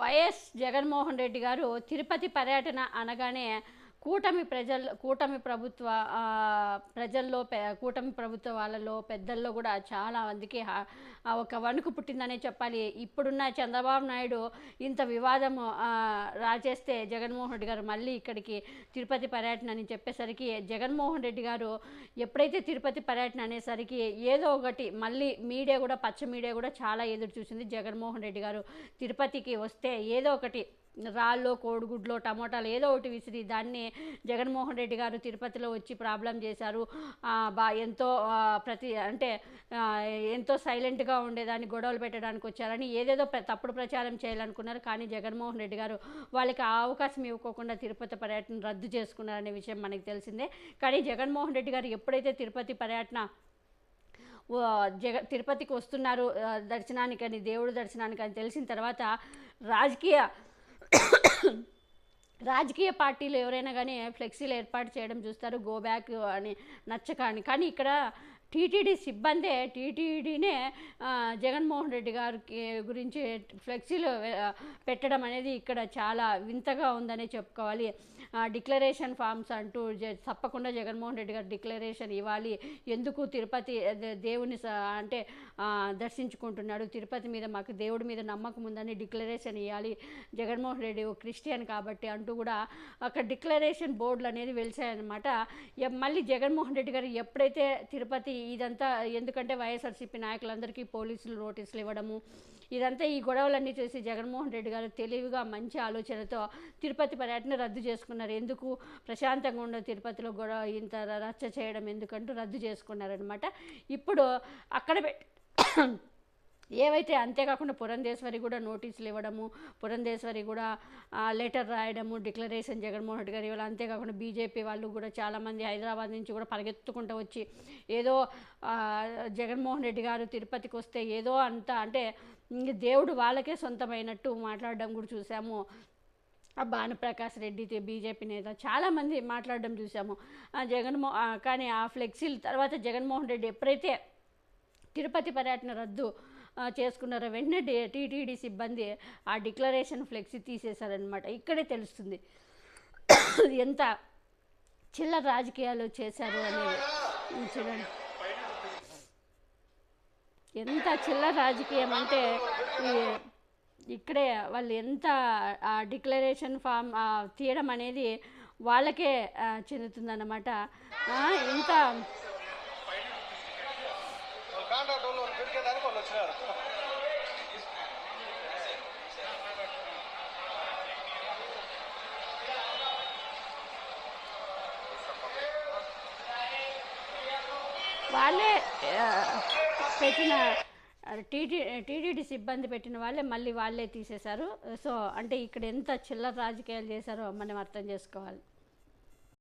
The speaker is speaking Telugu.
వైఎస్ జగన్మోహన్ రెడ్డి గారు తిరుపతి పర్యటన అనగానే కూటమి ప్రభుత్వ ప్రజల్లో కూటమి ప్రభుత్వ వాళ్ళలో పెద్దల్లో కూడా చాలా మందికి ఒక వణుకు పుట్టిందనే చెప్పాలి. ఇప్పుడున్న చంద్రబాబు నాయుడు ఇంత వివాదం రాజేస్తే జగన్మోహన్ రెడ్డి గారు మళ్ళీ ఇక్కడికి తిరుపతి పర్యటన అని చెప్పేసరికి జగన్మోహన్ రెడ్డి గారు ఎప్పుడైతే తిరుపతి పర్యటన అనేసరికి ఏదో ఒకటి మళ్ళీ మీడియా కూడా పచ్చ మీడియా కూడా చాలా ఎదురు చూసింది. జగన్మోహన్ రెడ్డి గారు తిరుపతికి వస్తే ఏదో ఒకటి రాళ్ళు కోడిగుడ్లో టమోటాలు ఏదో ఒకటి విసిరి దాన్ని జగన్మోహన్ రెడ్డి గారు తిరుపతిలో వచ్చి ప్రాబ్లం చేశారు, ఎంతో ఎంతో సైలెంట్గా ఉండేదాన్ని గొడవలు పెట్టడానికి వచ్చారని ఏదేదో తప్పుడు ప్రచారం చేయాలనుకున్నారు. కానీ జగన్మోహన్ రెడ్డి గారు వాళ్ళకి ఆ అవకాశం ఇవ్వకోకుండా తిరుపతి పర్యటన రద్దు చేసుకున్నారనే విషయం మనకు తెలిసిందే. కానీ జగన్మోహన్ రెడ్డి గారు ఎప్పుడైతే తిరుపతి పర్యటన తిరుపతికి వస్తున్నారు దర్శనానికని, దేవుడు దర్శనానికని తెలిసిన తర్వాత రాజకీయ పార్టీలు ఎవరైనా కానీ ఫ్లెక్సీలు ఏర్పాటు చేయడం చూస్తారు, గో బ్యాక్ అని నచ్చకాని. కానీ ఇక్కడ టీటీడీ సిబ్బందే టీటీడీనే జగన్మోహన్ రెడ్డి గారికి గురించి ఫ్లెక్సీలు పెట్టడం అనేది ఇక్కడ చాలా వింతగా ఉందనే చెప్పుకోవాలి. డిక్లరేషన్ ఫామ్స్ అంటూ తప్పకుండా జగన్మోహన్ రెడ్డి గారు డిక్లరేషన్ ఇవ్వాలి, ఎందుకు తిరుపతి దేవుని దర్శించుకుంటున్నాడు, తిరుపతి మీద మాకు దేవుడి మీద నమ్మకం ఉందని డిక్లరేషన్ ఇవ్వాలి, జగన్మోహన్ రెడ్డి క్రిస్టియన్ కాబట్టి అంటూ కూడా అక్కడ డిక్లరేషన్ బోర్డులు అనేది వెలిసాయన్నమాట. మళ్ళీ జగన్మోహన్ రెడ్డి గారు ఎప్పుడైతే తిరుపతి ఇదంతా ఎందుకంటే వైఎస్ఆర్సీపీ నాయకులందరికీ పోలీసులు నోటీసులు ఇవ్వడము ఇదంతా ఈ గొడవలన్నీ చేసి జగన్మోహన్ రెడ్డి గారు తెలివిగా మంచి ఆలోచనతో తిరుపతి పర్యటన రద్దు చేసుకున్నారు. ఎందుకు ప్రశాంతంగా ఉన్న తిరుపతిలో గొడవ ఇంత రచ్చ చేయడం ఎందుకంటూ రద్దు చేసుకున్నారనమాట. ఇప్పుడు అక్కడ ఏవైతే అంతేకాకుండా పురంధేశ్వరి కూడా నోటీసులు ఇవ్వడము, పురంధేశ్వరి కూడా లెటర్ రాయడము, డిక్లరేషన్ జగన్మోహన్ రెడ్డి గారు ఇవ్వాలి. అంతేకాకుండా బీజేపీ వాళ్ళు కూడా చాలామంది హైదరాబాద్ నుంచి కూడా పరిగెత్తుకుంటూ వచ్చి ఏదో జగన్మోహన్ రెడ్డి గారు తిరుపతికి వస్తే ఏదో దేవుడు వాళ్ళకే సొంతమైనట్టు మాట్లాడడం కూడా చూసాము. భానుప్రకాష్ రెడ్డి బీజేపీ నేత చాలామంది మాట్లాడడం చూసాము. కానీ ఆ ఫ్లెక్సీల తర్వాత జగన్మోహన్ రెడ్డి ఎప్పుడైతే తిరుపతి పర్యటన రద్దు చేసుకున్నారో వెంటనే టీటీడీ సిబ్బంది ఆ డిక్లరేషన్ ఫ్లెక్సీ తీసేశారనమాట. ఇక్కడే తెలుస్తుంది ఎంత చిల్లర రాజకీయాలు చేశారు అనేది. చూడండి ఎంత చిల్లర రాజకీయం అంటే ఇక్కడే వాళ్ళు ఎంత డిక్లరేషన్ ఫామ్ తీయడం అనేది వాళ్ళకే చెందుతుందన్నమాట. ఇంత వాళ్ళే పెట్టిన టీటీడీ సిబ్బంది పెట్టిన వాళ్ళే తీసేశారు. సో అంటే ఇక్కడ ఎంత చిల్లర రాజకీయాలు చేశారో మనం అర్థం చేసుకోవాలి.